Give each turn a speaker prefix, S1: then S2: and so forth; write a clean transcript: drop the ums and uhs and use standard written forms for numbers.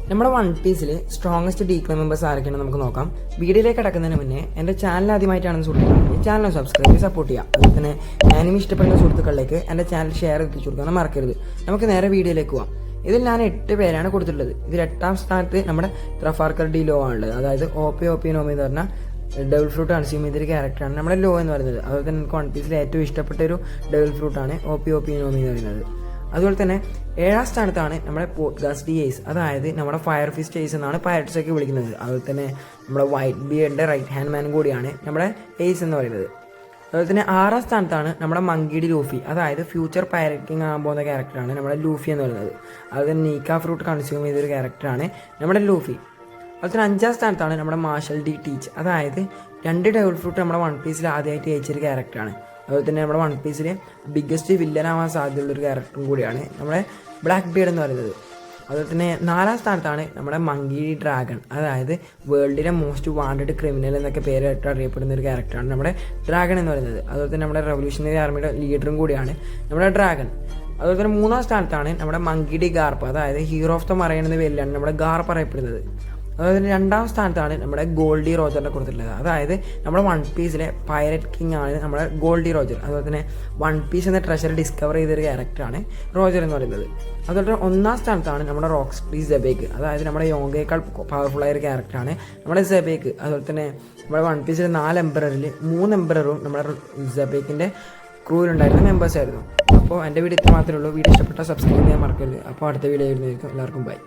S1: നമ്മുടെ വൺ പീസിൽ strongest ഡീക്ലൈ members ആരൊക്കെയാണ് നമുക്ക് നോക്കാം. വീഡിയോയിലേക്ക് കിടക്കുന്നതിന് മുന്നേ എൻ്റെ ചാനൽ ആദ്യമായിട്ടാണെന്ന് സുഹൃത്തുക്കൾ ചാനൽ സബ്സ്ക്രൈബ് ചെയ്ത് സപ്പോർട്ട് ചെയ്യാം. അതുപോലെ തന്നെ ആനിമി ഇഷ്ടപ്പെടുന്ന സുഹൃത്തുക്കളിലേക്ക് എൻ്റെ ചാനൽ ഷെയർ എത്തിച്ചു കൊടുക്കാൻ മറക്കരുത്. നമുക്ക് നേരെ വീഡിയോയിലേക്ക് പോവാം. ഇതിൽ ഞാൻ 8 പേരാണ് കൊടുത്തിട്ടുള്ളത്. ഇതിൽ 8ാം സ്ഥാനത്ത് നമ്മുടെ ത്രഫാർക്കർ ഡി ലോ ആണുള്ളത്. അതായത് OP നോമി എന്ന് പറഞ്ഞാൽ ഡബിൾ ഫ്രൂട്ട് കൺസ്യൂം ചെയ്തൊരു ക്യാരക്ടറാണ് നമ്മുടെ ലോ എന്ന് പറയുന്നത്. അതുപോലെ തന്നെ എനിക്ക് വൺ പീസിൽ ഏറ്റവും ഇഷ്ടപ്പെട്ട ഒരു ഡബിൾ ഫ്രൂട്ടാണ് OP നോമി എന്ന് പറയുന്നത്. അതുപോലെ തന്നെ 7ാം സ്ഥാനത്താണ് നമ്മുടെ പോഡ്കാസ്റ്റ് ഏസ്, അതായത് നമ്മുടെ ഫയർ ഫിസ്റ്റ് ഏസ് എന്നാണ് പൈററ്റ്സൊക്കെ വിളിക്കുന്നത്. അതുപോലെ തന്നെ നമ്മുടെ വൈറ്റ് ബിയറിൻ്റെ റൈറ്റ് ഹാൻഡ് മാനും കൂടിയാണ് നമ്മുടെ ഏസ് എന്ന് പറയുന്നത്. അതുപോലെ തന്നെ 6ാം സ്ഥാനത്താണ് നമ്മുടെ മങ്കിയുടെ ലൂഫി, അതായത് ഫ്യൂച്ചർ പൈററ്റിംഗ് ആകാൻ പോകുന്ന ക്യാരക്ടറാണ് നമ്മുടെ ലൂഫി എന്ന് പറയുന്നത്. അതുപോലെ തന്നെ നീക്ക ഫ്രൂട്ട് കൺസ്യൂം ചെയ്തൊരു ക്യാരക്ടറാണ് നമ്മുടെ ലൂഫി. അതുപോലെ തന്നെ 5ാം സ്ഥാനത്താണ് നമ്മുടെ മാർഷൽ ഡി ടീച്ച്, അതായത് 2 ഡബിൾ ഫ്രൂട്ട് നമ്മുടെ വൺ പീസിൽ ആദ്യമായിട്ട് ജയിച്ചൊരു ക്യാരക്ടറാണ്. അതുപോലെ തന്നെ നമ്മുടെ വൺ പീസിൽ ബിഗ്ഗസ്റ്റ് വില്ലനാവാൻ സാധ്യതയുള്ളൊരു ക്യാരക്ടറും കൂടിയാണ് നമ്മുടെ ബ്ലാക്ക് ബിയർഡ് എന്ന് പറയുന്നത്. അതുപോലെ തന്നെ 4ാം സ്ഥാനത്താണ് നമ്മുടെ മങ്കി ഡ്രാഗൺ, അതായത് വേൾഡിലെ മോസ്റ്റ് വാണ്ടഡ് ക്രിമിനൽ എന്നൊക്കെ പേരായിട്ട് അറിയപ്പെടുന്ന ഒരു ക്യാരക്ടറാണ് നമ്മുടെ ഡ്രാഗൺ എന്ന് പറയുന്നത്. അതുപോലെ തന്നെ നമ്മുടെ റവല്യൂഷണറി ആർമിയുടെ ലീഡറും കൂടിയാണ് നമ്മുടെ ഡ്രാഗൺ. അതുപോലെ തന്നെ 3ാം സ്ഥാനത്താണ് നമ്മുടെ മങ്കി ഡി ഗാർപ്പ്, അതായത് ഹീറോ ഓഫ് ദ മറൈൻ എന്ന പേരിലാണ് നമ്മുടെ ഗാർപ്പ് അറിയപ്പെടുന്നത്. അതുപോലെ തന്നെ 2ാം സ്ഥാനത്താണ് നമ്മുടെ ഗോൾഡി റോജറിനെ കൊടുത്തിട്ടുള്ളത്, അതായത് നമ്മുടെ വൺ പീസിലെ പൈററ്റ് കിങ് ആണ് നമ്മുടെ ഗോൾഡി റോജർ. അതുപോലെ തന്നെ വൺ പീസ് എന്ന ട്രഷർ ഡിസ്കവർ ചെയ്തൊരു ക്യാരക്ടറാണ് റോജർ എന്ന് പറയുന്നത്. അതുപോലെ തന്നെ 1ാം സ്ഥാനത്താണ് നമ്മുടെ റോക്സ്ട്രീ സെബേക്ക്, അതായത് നമ്മുടെ യോങ്കയേക്കാൾ പവർഫുൾ ആയ ഒരു ക്യാരക്ടറാണ് നമ്മുടെ സെബേക്ക്. അതുപോലെ തന്നെ നമ്മുടെ വൺ പീസിലെ 4 എംബററിൽ 3 എംബററും നമ്മുടെ സെബേക്കിൻ്റെ ക്രൂവിലുണ്ടായിരുന്ന മെമ്പേഴ്സ് ആയിരുന്നു. അപ്പോൾ എൻ്റെ വീഡിയോ ഇത്ര മാത്രമേ ഉള്ളൂ. വീഡിയോ ഇഷ്ടപ്പെട്ടാൽ സബ്സ്ക്രൈബ് ചെയ്യാൻ മറക്കരുത്. അപ്പോൾ അടുത്ത വീഡിയോ ആയിരുന്നു. എല്ലാവർക്കും ബൈ.